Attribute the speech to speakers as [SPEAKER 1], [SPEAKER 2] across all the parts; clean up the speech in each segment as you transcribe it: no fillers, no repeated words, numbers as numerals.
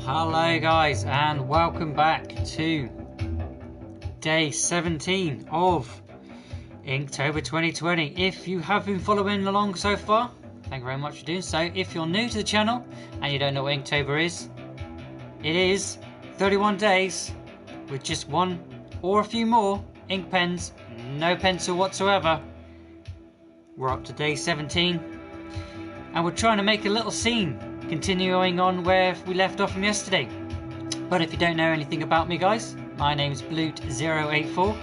[SPEAKER 1] Hello guys, and welcome back to day 17 of Inktober 2020. If you have been following along so far, thank you very much for doing so. If you're new to the channel and you don't know what Inktober is, it is 31 days with just one or a few more ink pens, no pencil whatsoever. We're up to day 17 and we're trying to make a little scene, continuing on where we left off from yesterday. But if you don't know anything about me, guys, my name's Blut084,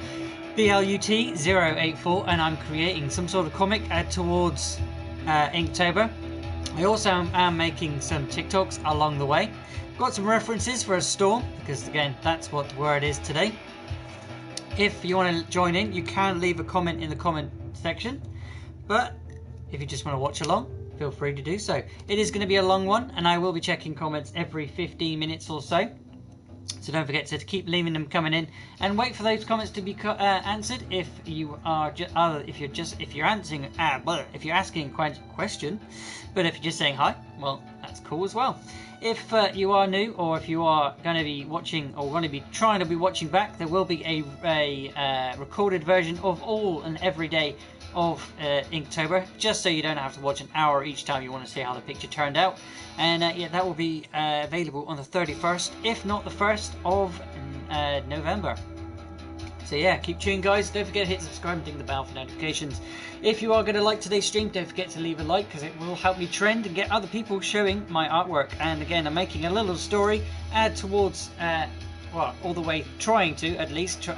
[SPEAKER 1] BLUT084, and I'm creating some sort of comic towards Inktober. I also am making some TikToks along the way. Got some references for a storm, because again, that's what the word is today. If you want to join in, you can leave a comment in the comment section, but if you just want to watch along, feel free to do so. It is going to be a long one, and I will be checking comments every 15 minutes or so. So don't forget to keep leaving them coming in, and wait for those comments to be answered. If you are if you're asking a question, but if you're just saying hi, well, that's cool as well. If you are new, or if you are going to be watching, or going to be trying to be watching back, there will be a recorded version of all and every day of Inktober, just so you don't have to watch an hour each time you want to see how the picture turned out. And yeah, that will be available on the 31st, if not the 1st of November. So yeah, keep tuned, guys. Don't forget to hit subscribe and ding the bell for notifications. If you are going to like today's stream, don't forget to leave a like, because it will help me trend and get other people showing my artwork. And again, I'm making a little story, add towards well, all the way trying to at least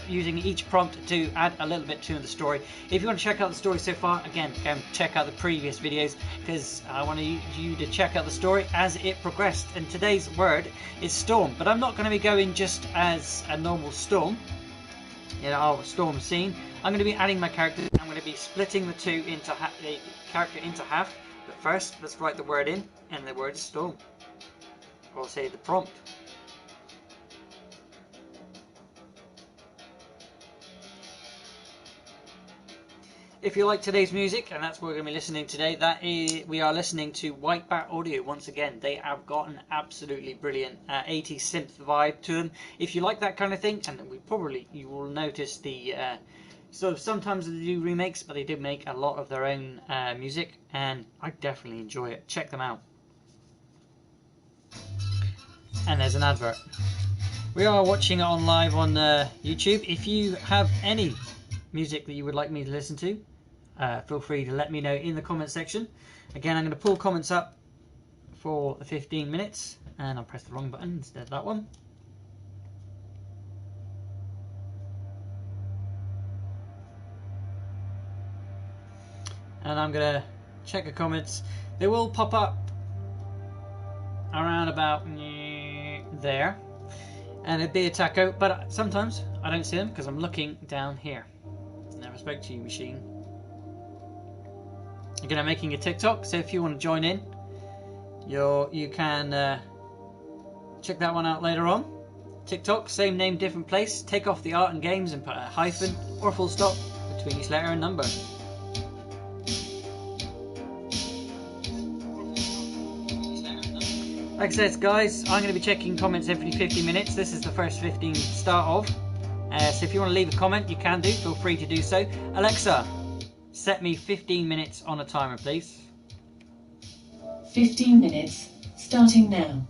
[SPEAKER 1] using each prompt to add a little bit to the story. If you want to check out the story so far, again, go and check out the previous videos, because I want you to check out the story as it progressed. And today's word is storm, but I'm not going to be going just as a normal storm, you know, our storm scene. I'm going to be adding my characters. I'm going to be splitting the character into half. But first, let's write the word in, and the word is storm. Or say the prompt. If you like today's music, and that's what we're going to be listening today, we are listening to White Bat Audio once again. They have got an absolutely brilliant 80s synth vibe to them. If you like that kind of thing, and you will notice the sort of, sometimes they do remakes, but they do make a lot of their own music, and I definitely enjoy it. Check them out. And there's an advert. We are watching it on live on YouTube. If you have any music that you would like me to listen to, feel free to let me know in the comment section. Again, I'm going to pull comments up for the 15 minutes, and I'll press the wrong button instead of that one. And I'm going to check the comments. They will pop up around about there, and it'd be a taco, but sometimes I don't see them because I'm looking down here. Never spoke to you, machine. Again, I'm making a TikTok, so if you want to join in, you can check that one out later on. TikTok, same name, different place. Take off the art and games and put a hyphen or a full stop between each letter and number. Like I said, guys, I'm going to be checking comments every 50 minutes. This is the first 15 to start off. So if you want to leave a comment, you can do. Feel free to do so. Alexa, set me 15 minutes on a timer, please.
[SPEAKER 2] 15 minutes, starting now.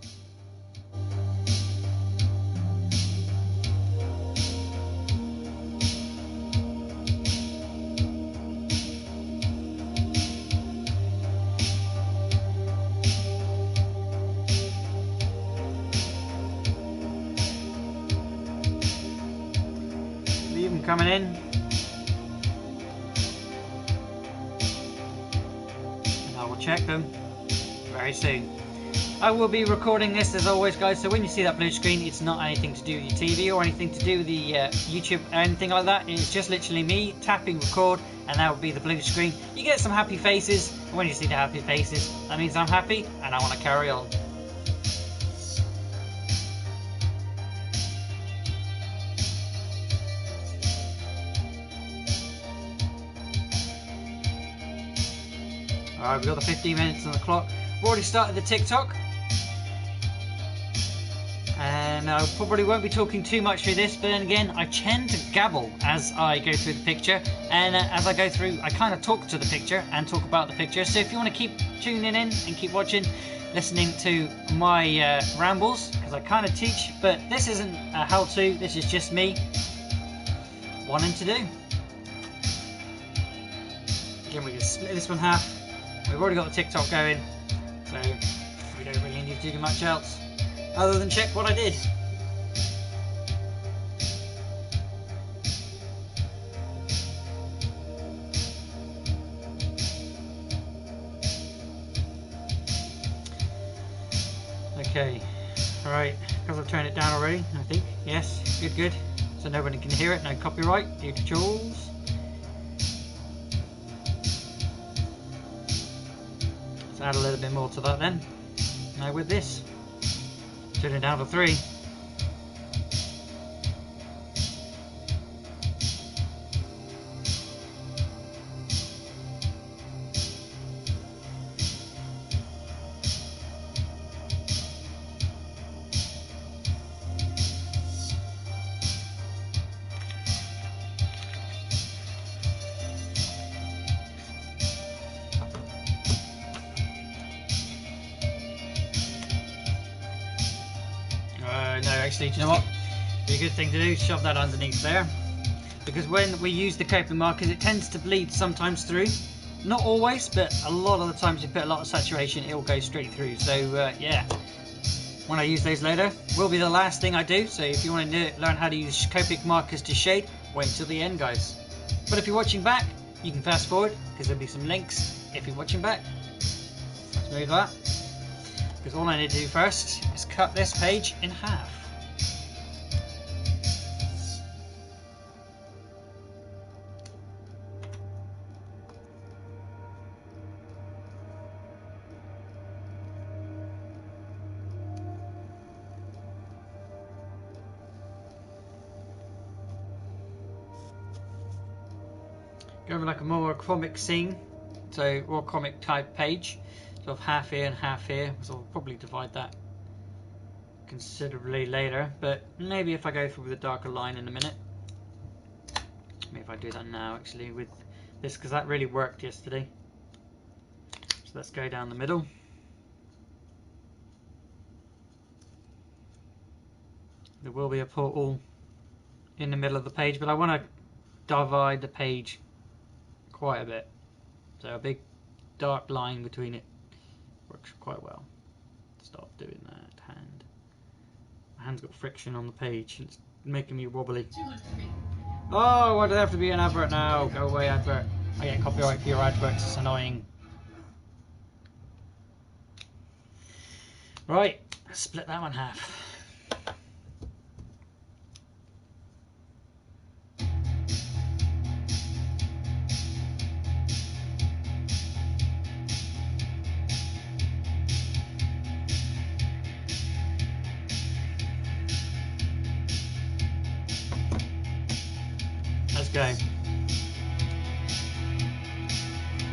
[SPEAKER 1] Leave them coming in. And I will check them very soon. I will be recording this as always, guys, so when you see that blue screen, it's not anything to do with your TV or anything to do with the YouTube or anything like that. It's just literally me tapping record, and that will be the blue screen. You get some happy faces, and when you see the happy faces, that means I'm happy and I want to carry on. Alright, we've got the 15 minutes on the clock. We've already started the TikTok. know, I probably won't be talking too much through this, but then again, I tend to gabble as I go through the picture, and as I go through, I kind of talk to the picture and talk about the picture. So if you want to keep tuning in and keep watching, listening to my rambles, because I kind of teach, but this isn't a how-to, this is just me wanting to do. Again, we can split this one half. We've already got the TikTok going, so we don't really need to do much else other than check what I did. Okay, alright, because I've turned it down already, I think. Yes, good. So nobody can hear it, no copyright due to Jules. Let's add a little bit more to that then. Now with this, turn it down to 3. No, actually, do you know what? Be a good thing to do, shove that underneath there. Because when we use the coping markers, it tends to bleed sometimes through. Not always, but a lot of the times you put a lot of saturation, it will go straight through. So, yeah. When I use those later, will be the last thing I do. So if you want to learn how to use copic markers to shade, wait till the end, guys. But if you're watching back, you can fast forward, because there'll be some links if you're watching back. Let's move that. Because all I need to do first is cut this page in half. Go over like a more comic scene, so more comic type page. So half here and half here, so I'll probably divide that considerably later, but maybe if I go through with a darker line in a minute. Maybe if I do that now actually with this, because that really worked yesterday. So let's go down the middle. There will be a portal in the middle of the page, but I want to divide the page quite a bit. So a big dark line between it works quite well. Stop doing that hand. My hand's got friction on the page. It's making me wobbly. Oh, why does there have to be an advert now? Go away, advert. I get copyright for your adverts. It's annoying. Right, let's split that one half. Let's go.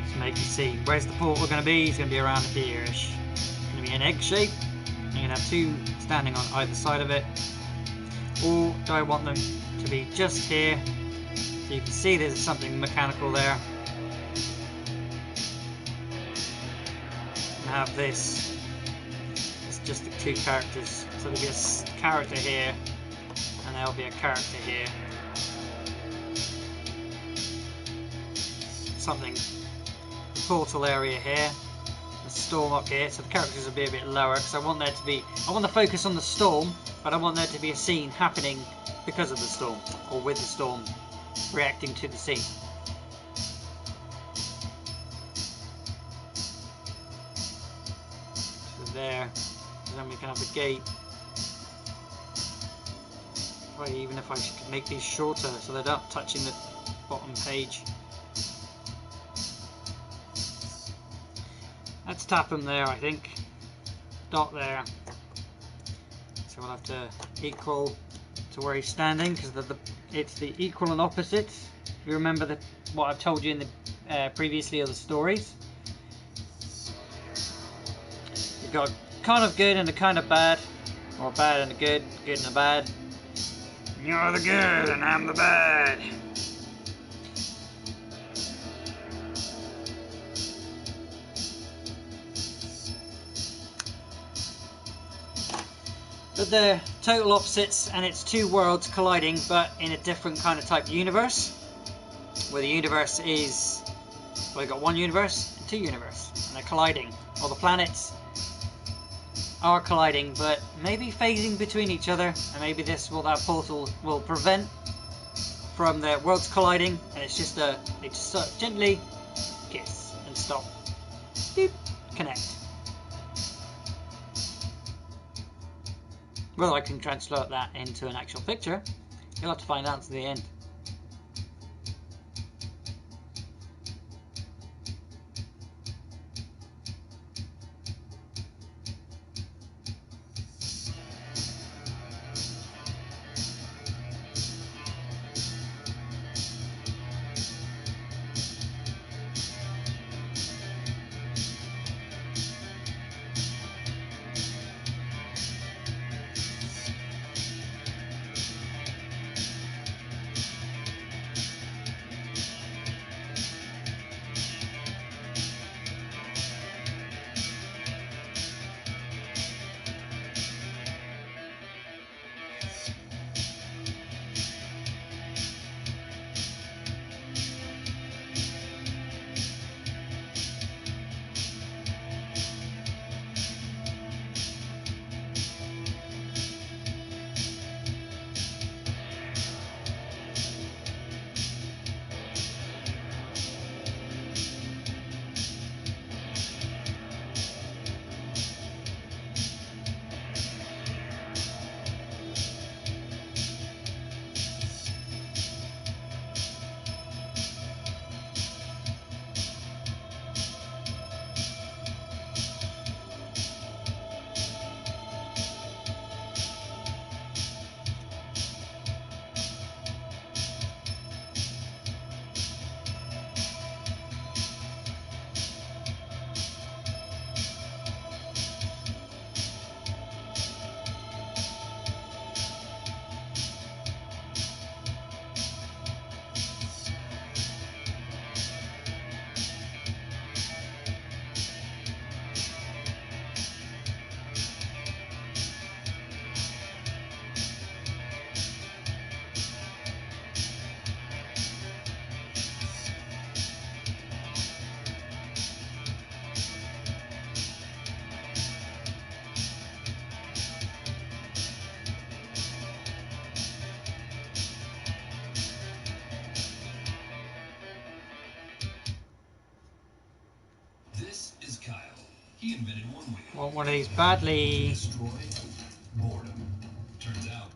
[SPEAKER 1] Let's make the scene. Where's the portal going to be? It's going to be around here-ish. It's going to be an egg shape. You're going to have two standing on either side of it. Or do I want them to be just here? So you can see there's something mechanical there. And have this. It's just the two characters. So there'll be a character here, and there'll be a character here. Something, the portal area here, the storm up here, so the characters will be a bit lower because I want to focus on the storm, but I want there to be a scene happening because of the storm, or with the storm, reacting to the scene. So there, and then we can have the gate. Right, even if I could make these shorter so they're not touching the bottom page. Let's tap him there, I think. Dot there. So we'll have to equal to where he's standing, because it's the equal and opposite. If you remember what I've told you in the previously of the stories. You've got a kind of good and a kind of bad. Or bad and the good, good and the bad. You're the good and I'm the bad. But they're total opposites, and it's two worlds colliding, but in a different kind of type of universe. Where the universe is, well, you've got one universe and two universes, and they're colliding. All the planets are colliding, but maybe phasing between each other, and maybe that portal will prevent from the worlds colliding, and it's just they just sort of gently kiss and stop. Boop, connect. Whether I can translate that into an actual picture, you'll have to find out to the end.
[SPEAKER 3] He invented one way.
[SPEAKER 1] Want one of these badly.
[SPEAKER 3] Destroy boredom. Turns out.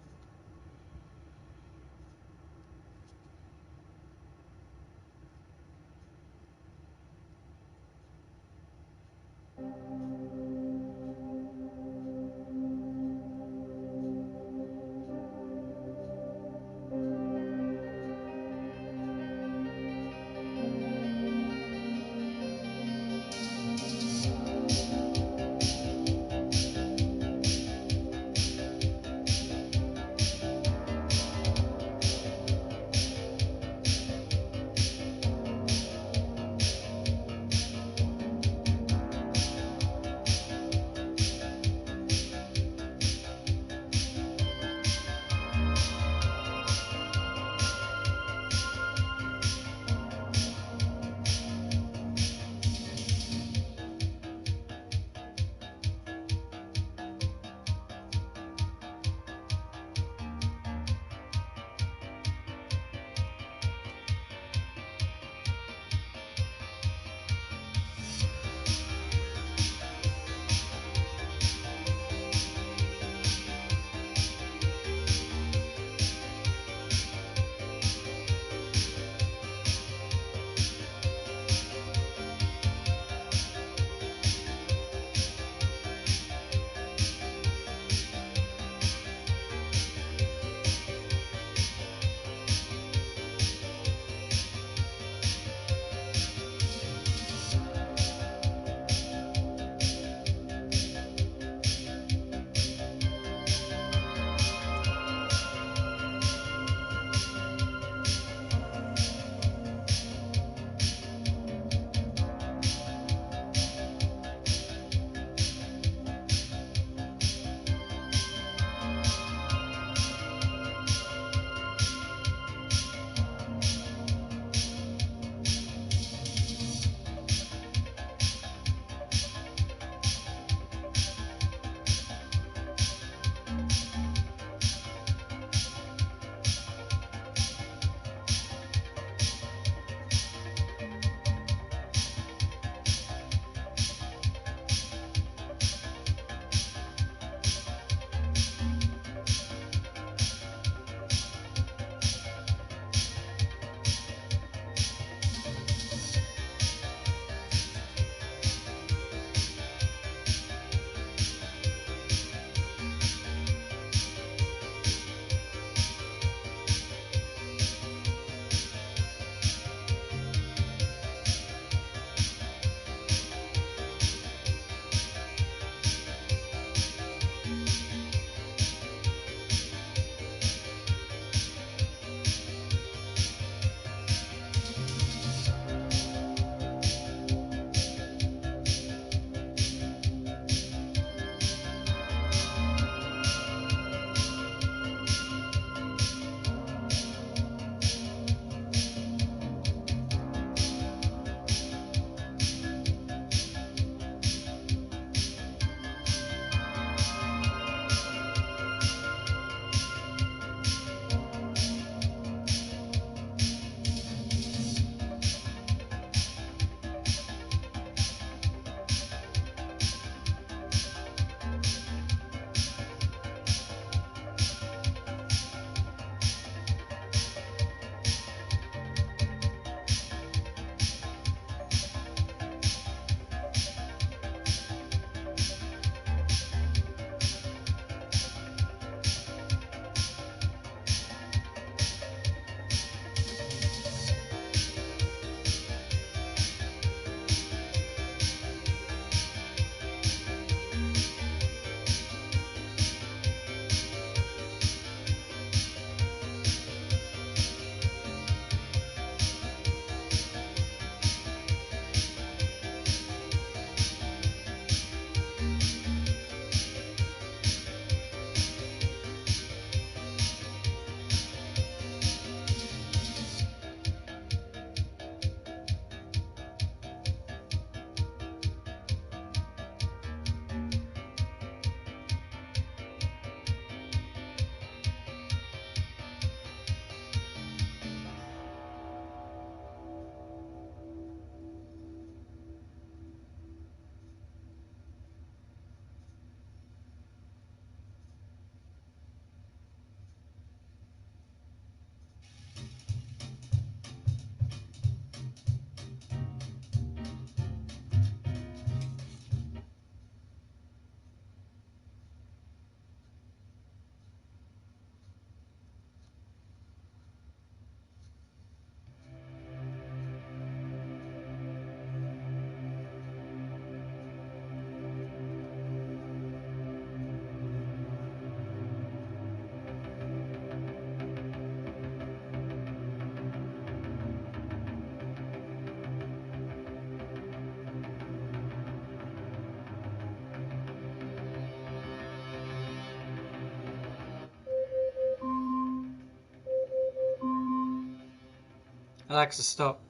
[SPEAKER 1] Alexa, stop.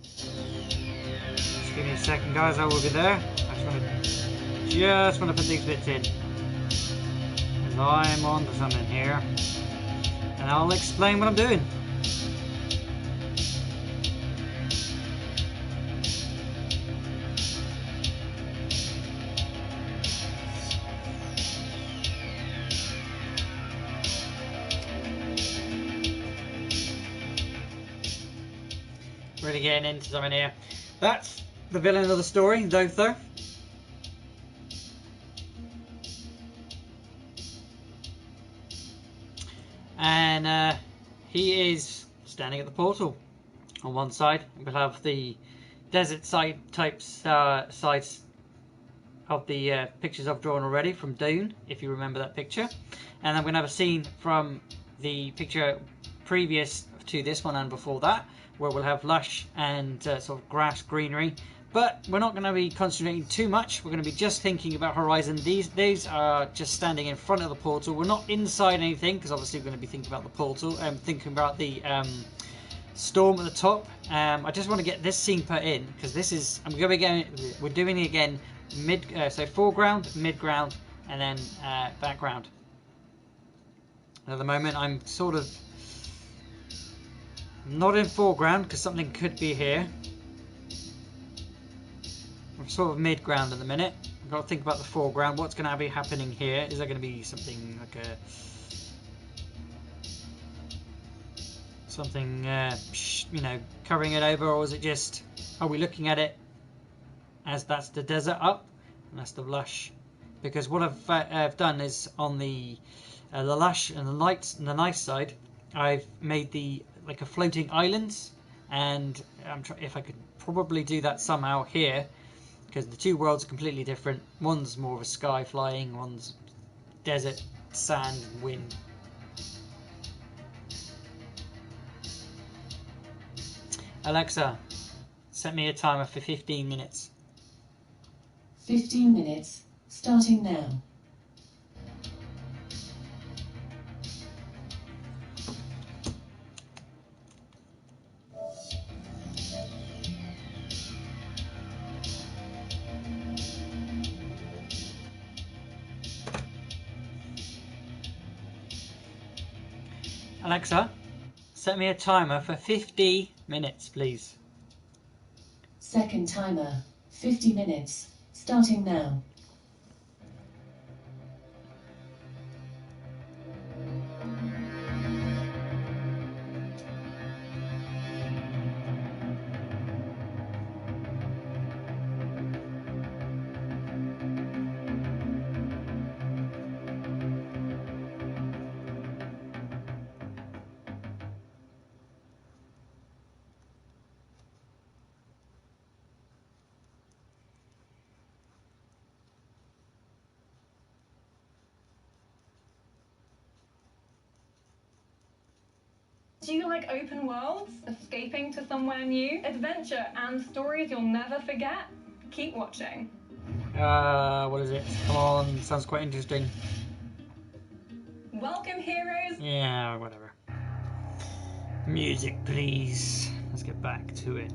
[SPEAKER 1] Just give me a second, guys. I will be there. I just want to put these bits in. Because I'm on to something here. And I'll explain what I'm doing. Really getting into something here. That's the villain of the story, Dotho. And he is standing at the portal. On one side, we'll have the desert side types sides of the pictures I've drawn already from Dune, if you remember that picture. And I'm going to have a scene from the picture previous to this one and before that, where we'll have lush and sort of grass greenery. But we're not going to be concentrating too much. We're going to be just thinking about horizon. These are just standing in front of the portal. We're not inside anything, because obviously we're going to be thinking about the portal. Thinking about the storm at the top. I just want to get this scene put in, because this is, we're doing it again so foreground, midground, and then background. At the moment I'm sort of not in foreground because something could be here. I'm sort of mid-ground at the minute. I've got to think about the foreground. What's going to be happening here? Is there going to be something like a... something, you know, covering it over? Or is it just... are we looking at it as that's the desert up? And that's the lush. Because what I've done is on the lush and the lights and the nice side, I've made the like a floating islands, and if I could probably do that somehow here, because the two worlds are completely different. One's more of a sky flying, one's desert, sand, wind. Alexa, set me a timer for 15 minutes.
[SPEAKER 2] 15 minutes, starting now.
[SPEAKER 1] Alexa, set me a timer for 50 minutes, please.
[SPEAKER 2] Second timer, 50 minutes, starting now.
[SPEAKER 4] Do you like open worlds, escaping to somewhere new, adventure, and stories you'll never forget? Keep watching.
[SPEAKER 1] What is it? Come on, sounds quite interesting.
[SPEAKER 4] Welcome, heroes.
[SPEAKER 1] Yeah, whatever. Music, please. Let's get back to it.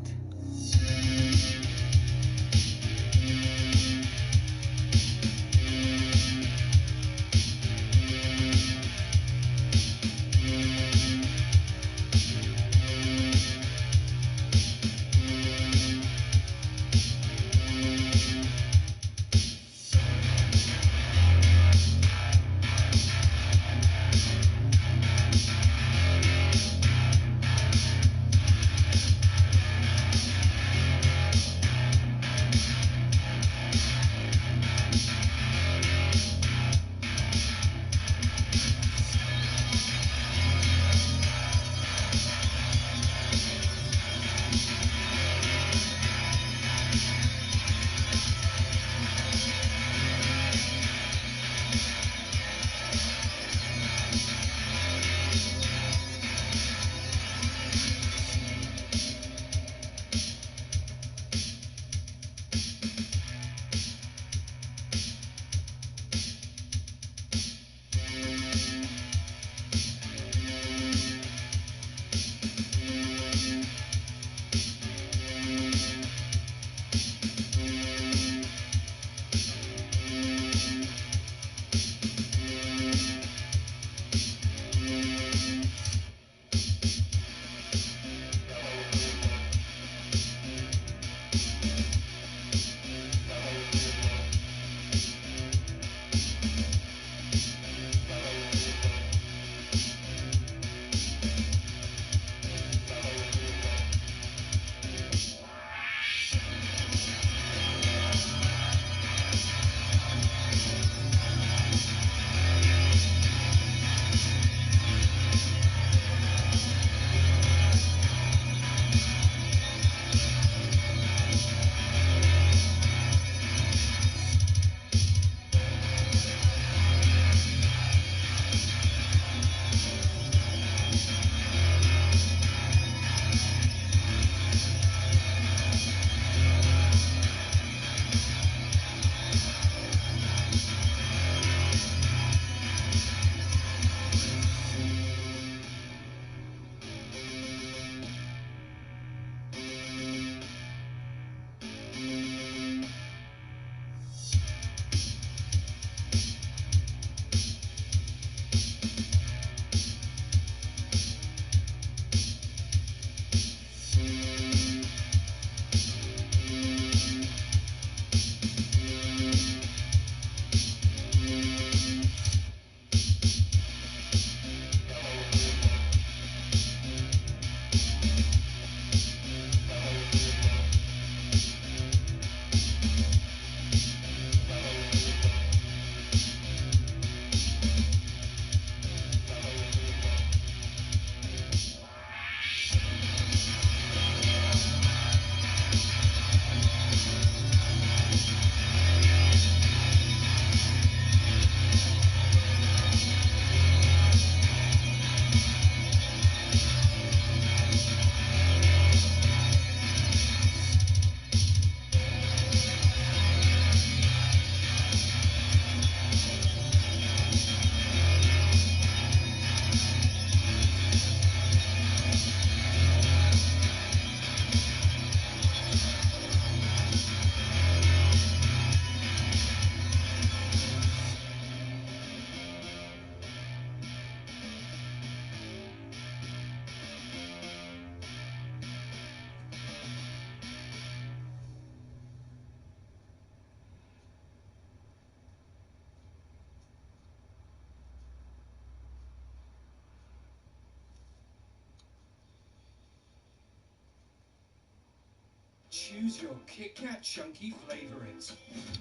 [SPEAKER 5] Choose your Kit Kat chunky flavorings.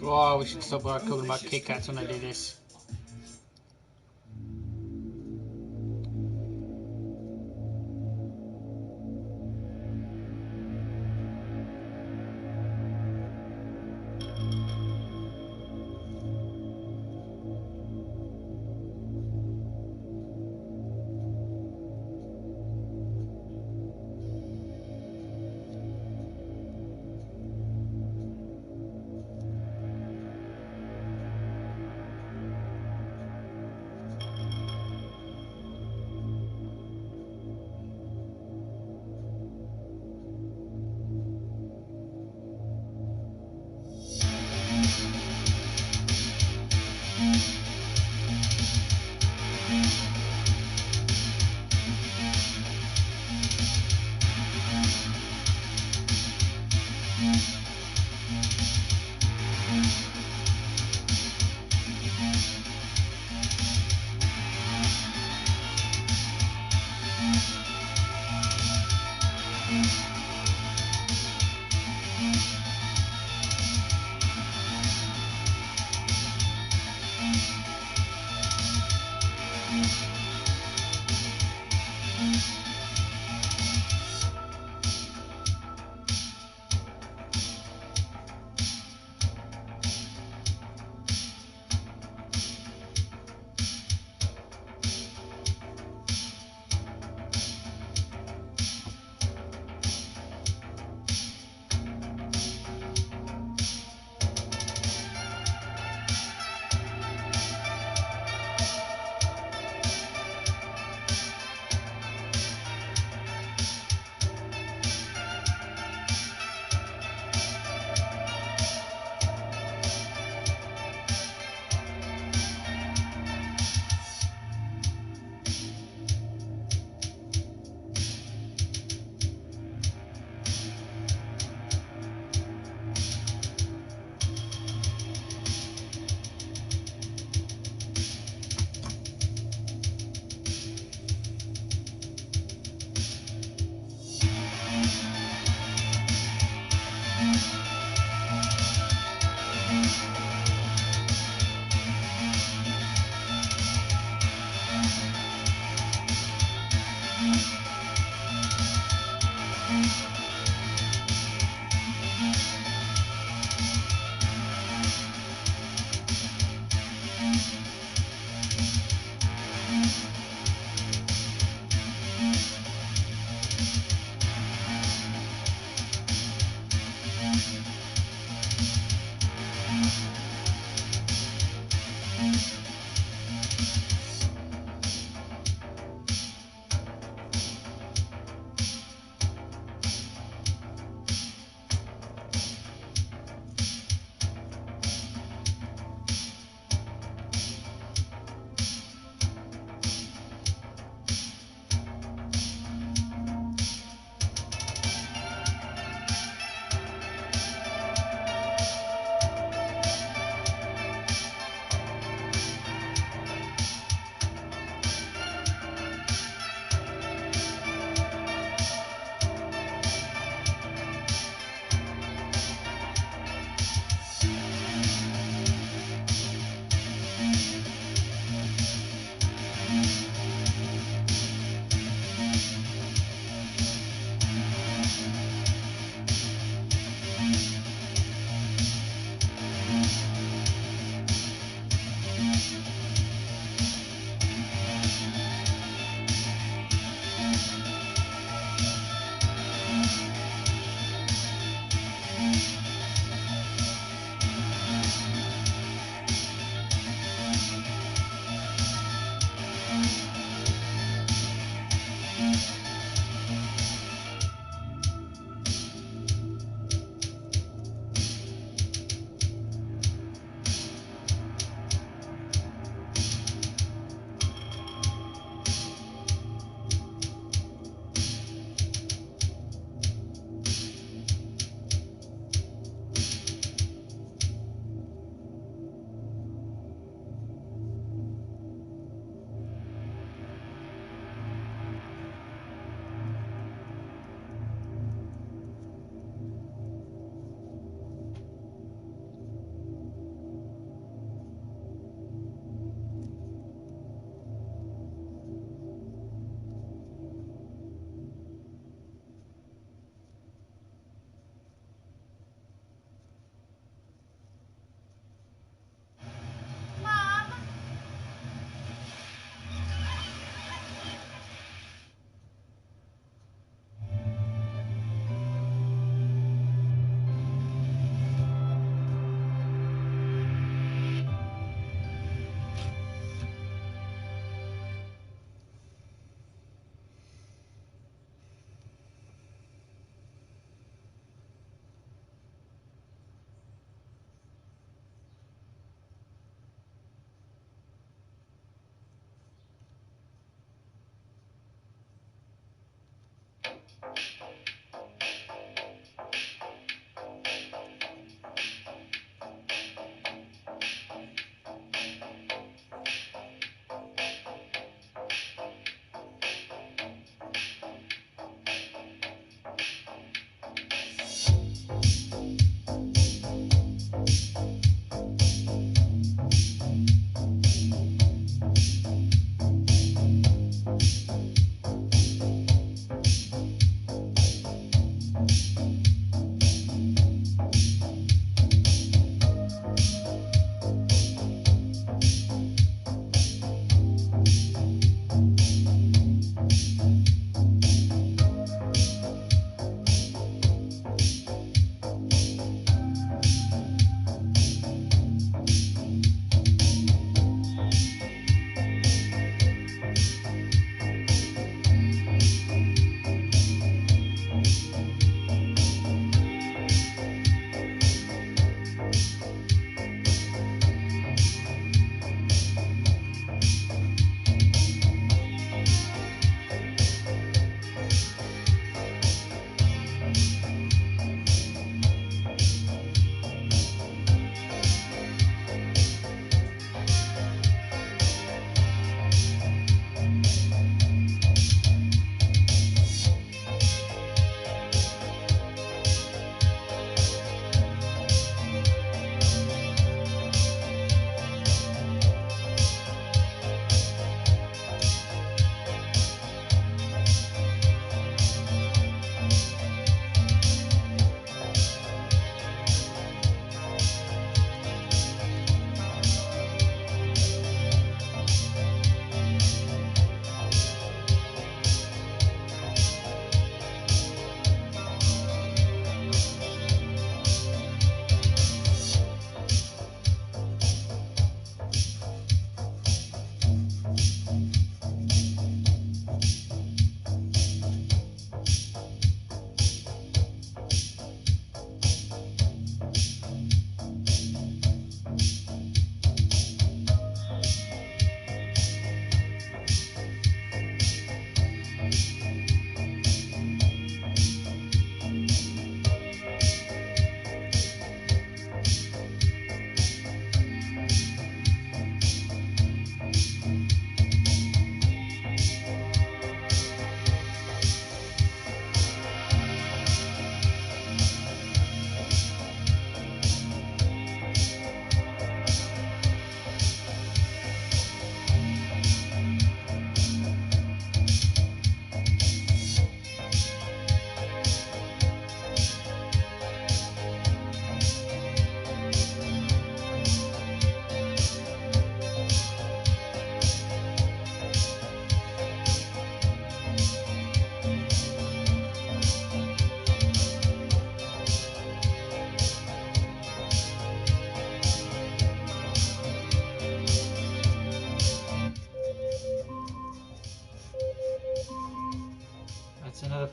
[SPEAKER 1] Oh, we should stop talking about Kit Kats when I do this.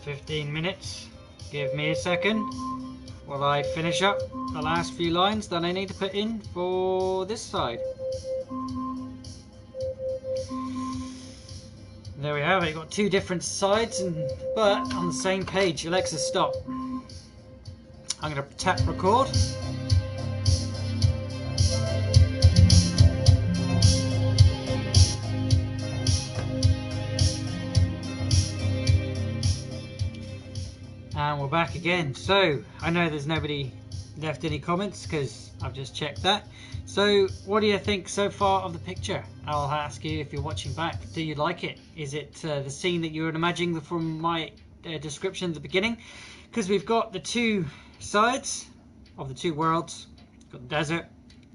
[SPEAKER 1] 15 minutes. Give me a second while I finish up the last few lines that I need to put in for this side. There we have it. Got two different sides, but on the same page. Alexa, stop. I'm going to tap record. And we're back again. So I know there's nobody left any comments because I've just checked that. So what do you think so far of the picture? I'll ask you if you're watching back. Do you like it? Is it the scene that you were imagining from my description at the beginning? Because we've got the two sides of the two worlds. Got the desert,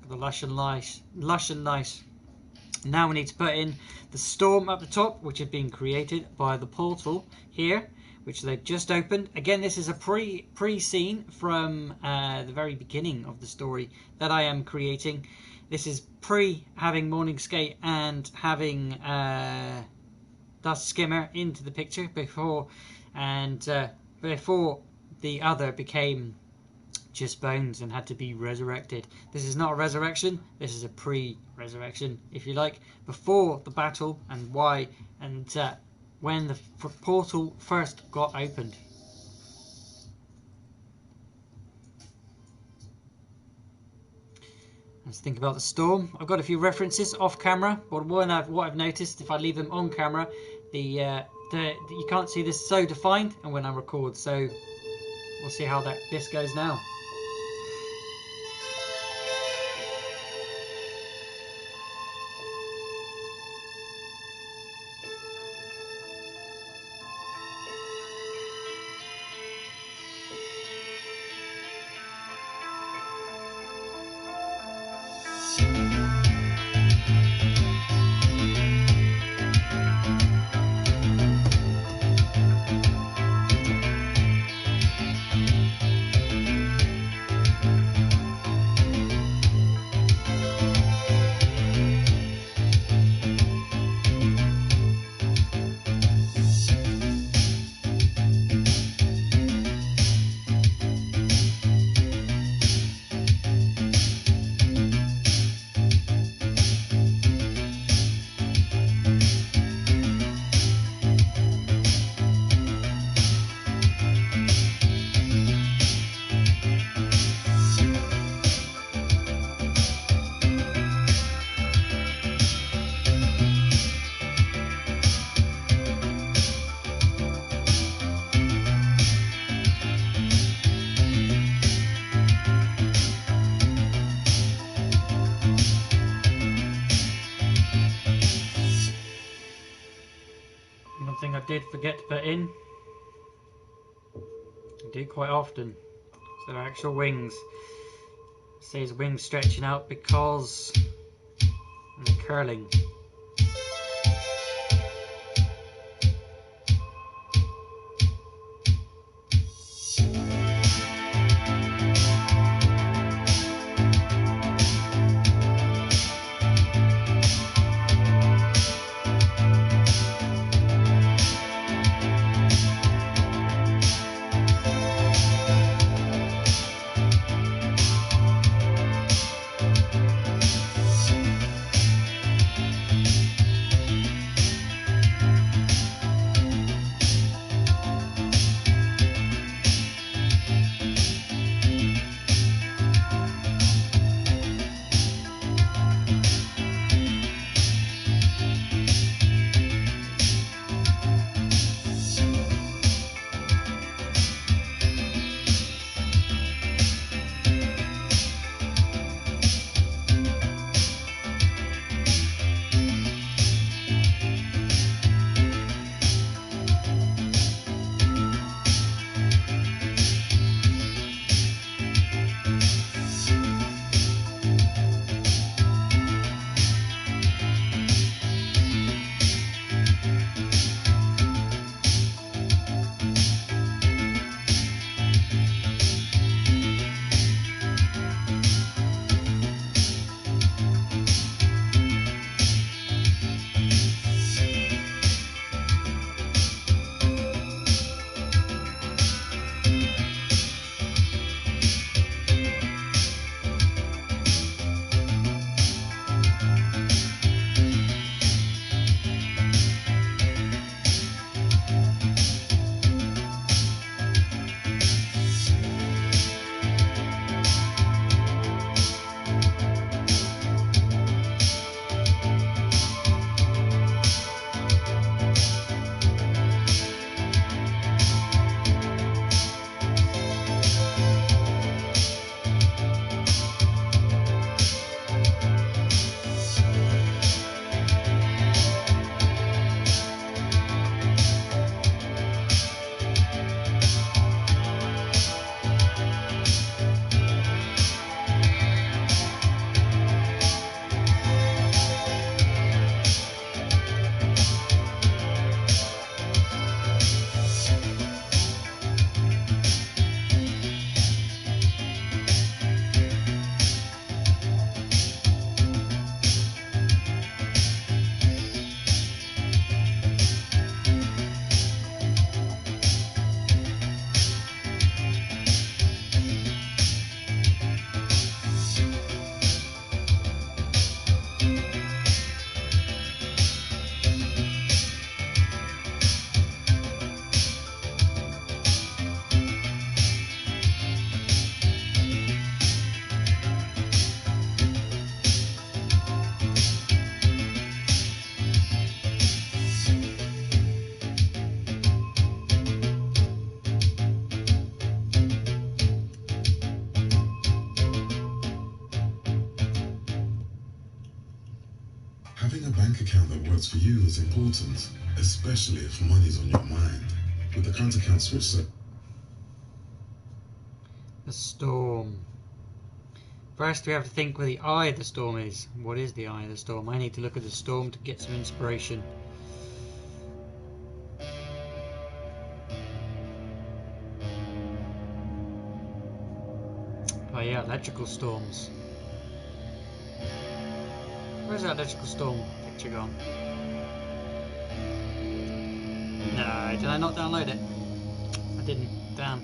[SPEAKER 1] got the lush and nice. Now we need to put in the storm at the top, which had been created by the portal here, which they've just opened. Again, this is a pre-scene from the very beginning of the story that I am creating. This is pre having Morning Skate and having Dust Skimmer into the picture before the other became just bones and had to be resurrected. This is not a resurrection, this is a pre-resurrection, if you like, before the battle and why and when the portal first got opened. Let's think about the storm. I've got a few references off camera, but what I've noticed, if I leave them on camera, you can't see this so defined, and when I record, so we'll see how this goes now. One thing I did forget to put in, I do quite often, so they're actual wings. It says wings stretching out because they're curling.
[SPEAKER 6] bank account that works for you is important, especially if money's on your mind. With the current account switch set.
[SPEAKER 1] The storm. First we have to think where the eye of the storm is. What is the eye of the storm? I need to look at the storm to get some inspiration. Oh yeah, electrical storms. Where's that electrical storm picture gone? No, did I not download it? I didn't. Damn.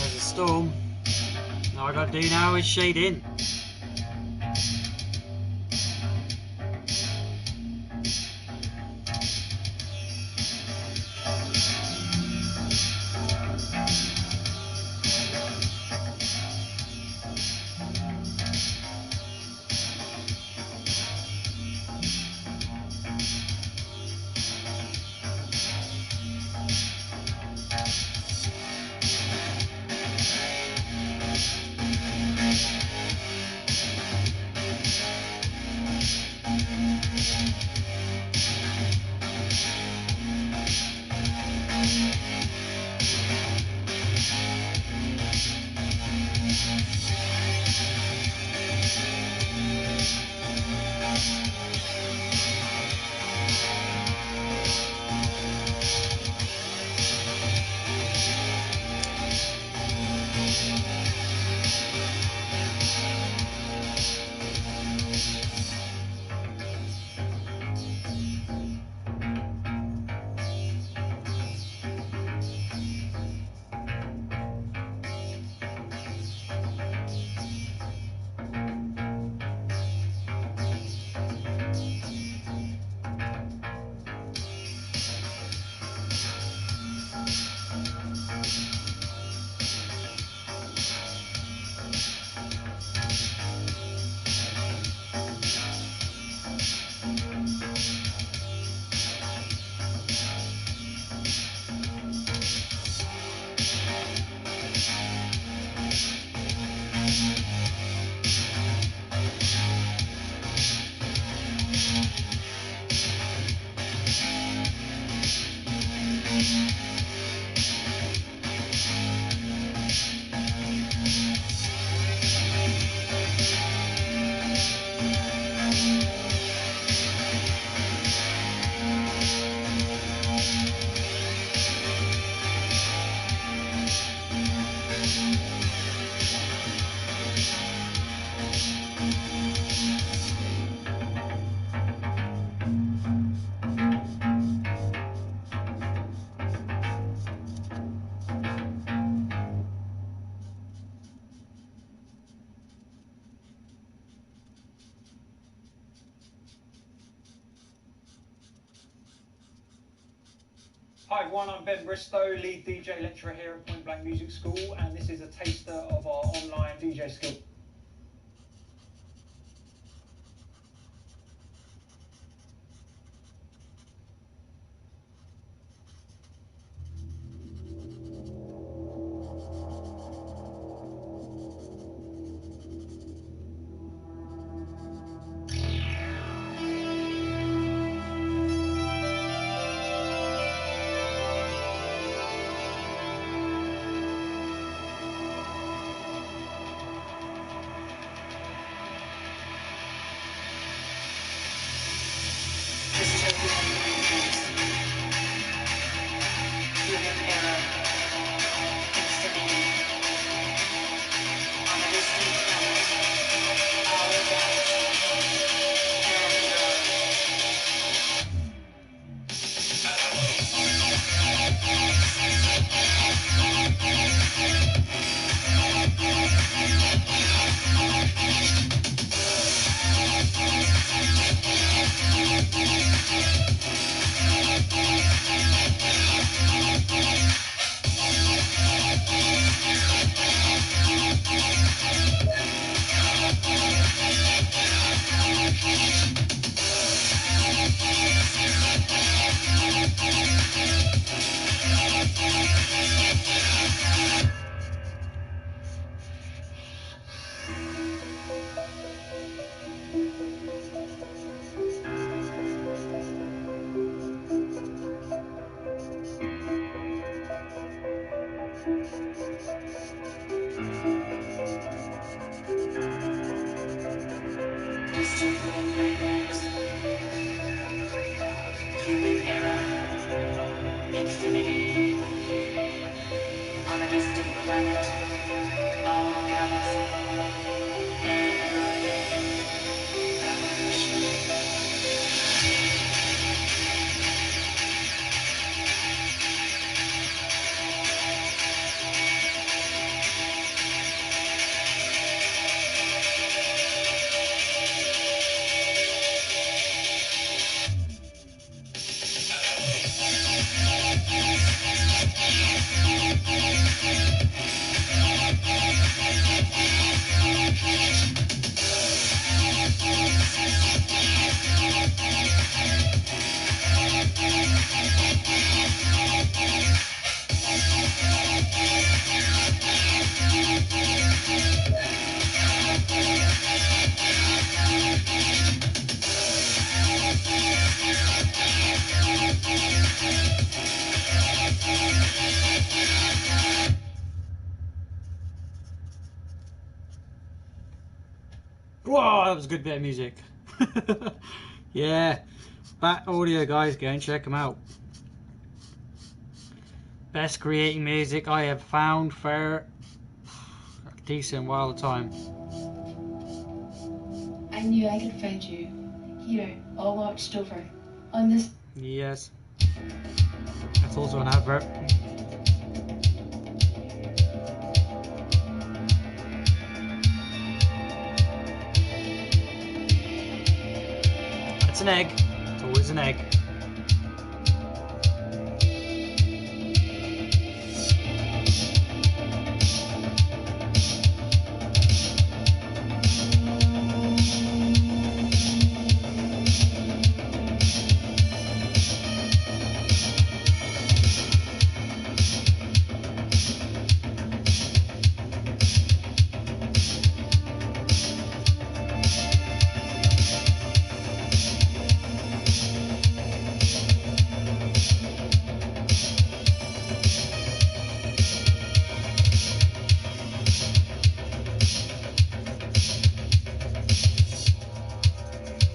[SPEAKER 1] There's a storm. All I got to do now is shade in.
[SPEAKER 7] Hi everyone, I'm Ben Bristow, lead DJ lecturer here at Point Blank Music School, and this is a taster of our online DJ skill.
[SPEAKER 8] Human era, infinity, on a distant planet, all galaxy,
[SPEAKER 1] Whoa, that was a good bit of music. Yeah, Bat Audio, guys, go and check them out. Best creating music I have found for a decent while of time.
[SPEAKER 2] I knew I could find you. Here, all watched over. On this.
[SPEAKER 1] Yes. That's also an advert. That's an egg. It's always an egg.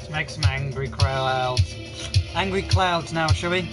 [SPEAKER 1] Make some angry clouds. Angry clouds now, shall we?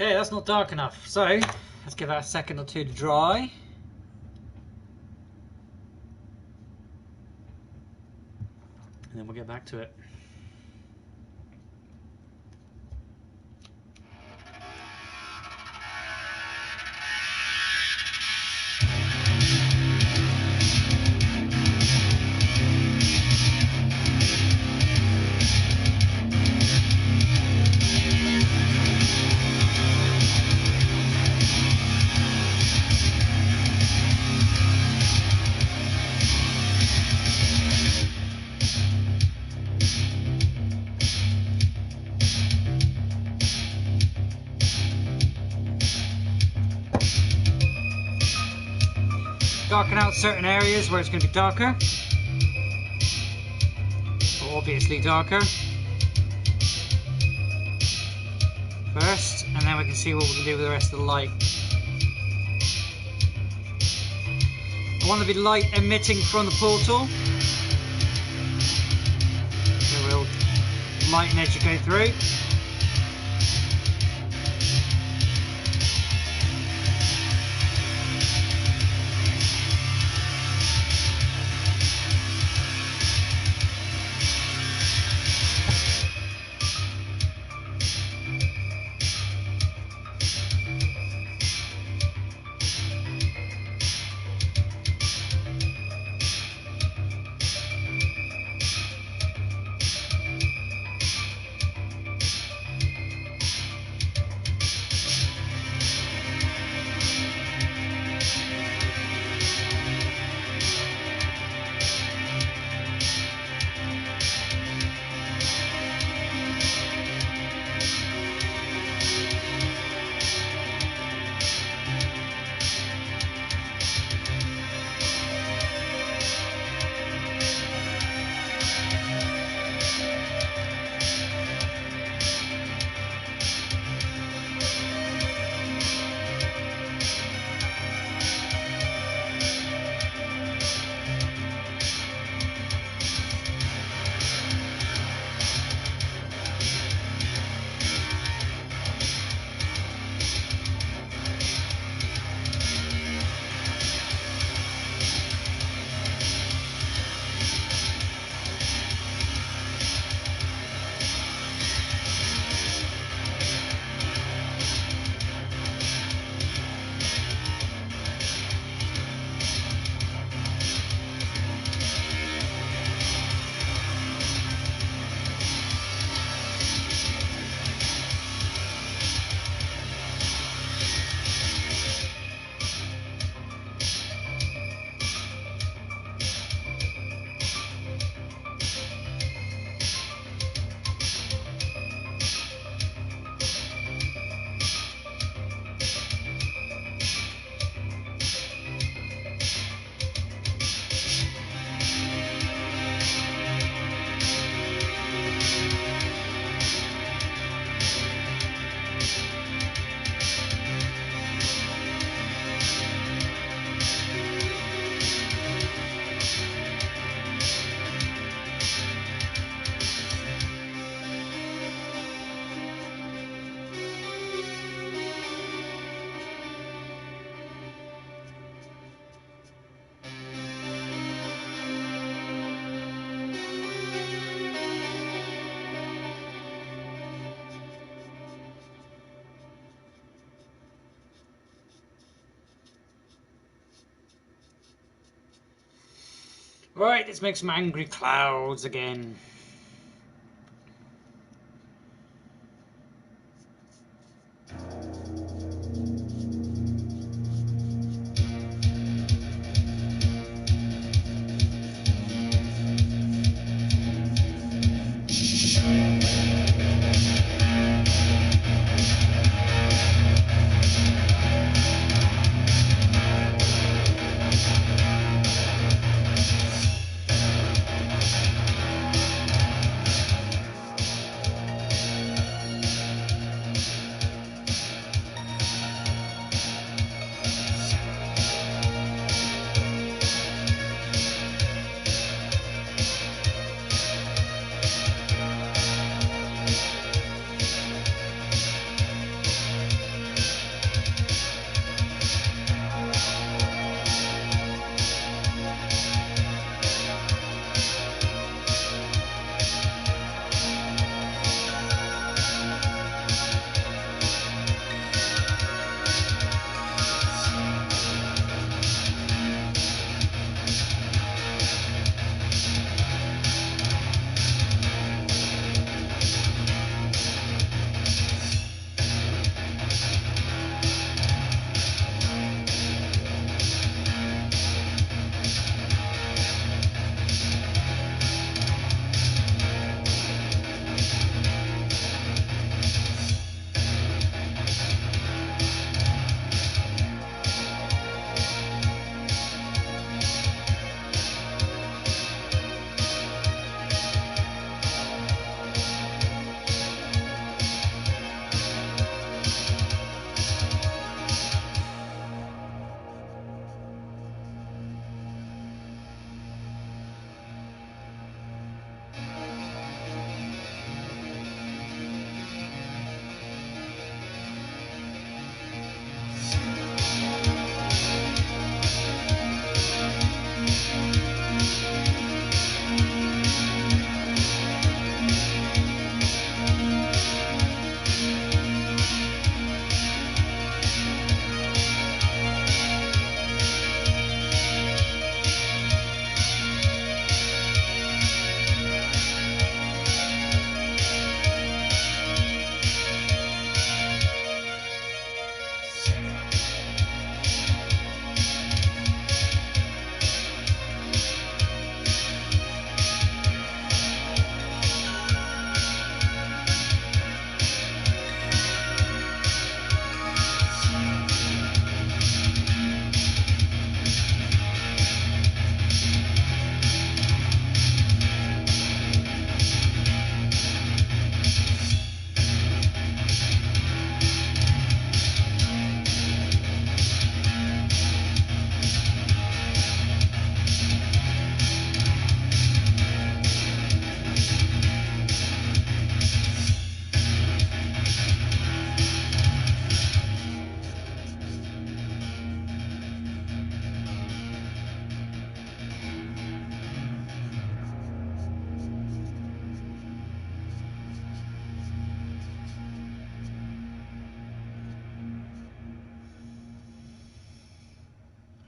[SPEAKER 1] Okay, that's not dark enough. So let's give that a second or two to dry. And then we'll get back to it. Darken out certain areas where it's going to be darker, or obviously darker first, and then we can see what we can do with the rest of the light. I want to be light emitting from the portal, so we'll lighten as you go through. Right, let's make some angry clouds again.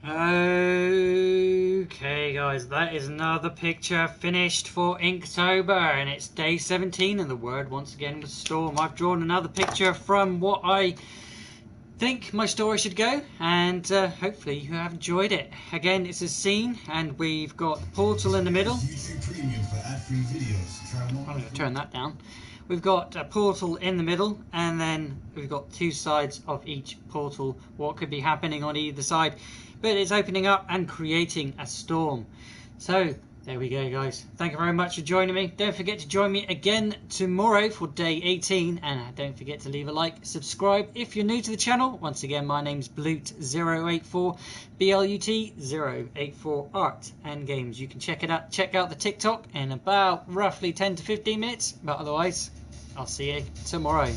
[SPEAKER 1] Okay guys, that is another picture finished for Inktober, and it's day 17 and the word once again was storm. I've drawn another picture from what I think my story should go, and hopefully you have enjoyed it. Again, it's a scene and we've got the portal in the middle.
[SPEAKER 6] YouTube Premium for ad-free videos. Try more.
[SPEAKER 1] I'm going to turn that down. We've got a portal in the middle, and then we've got two sides of each portal, what could be happening on either side, but it's opening up and creating a storm. So there we go guys, thank you very much for joining me. Don't forget to join me again tomorrow for day 18, and don't forget to leave a like, subscribe if you're new to the channel. Once again, my name's Blut084, BLUT084 Art and Games. You can check it out, check out the TikTok in about roughly 10 to 15 minutes, but otherwise I'll see you tomorrow.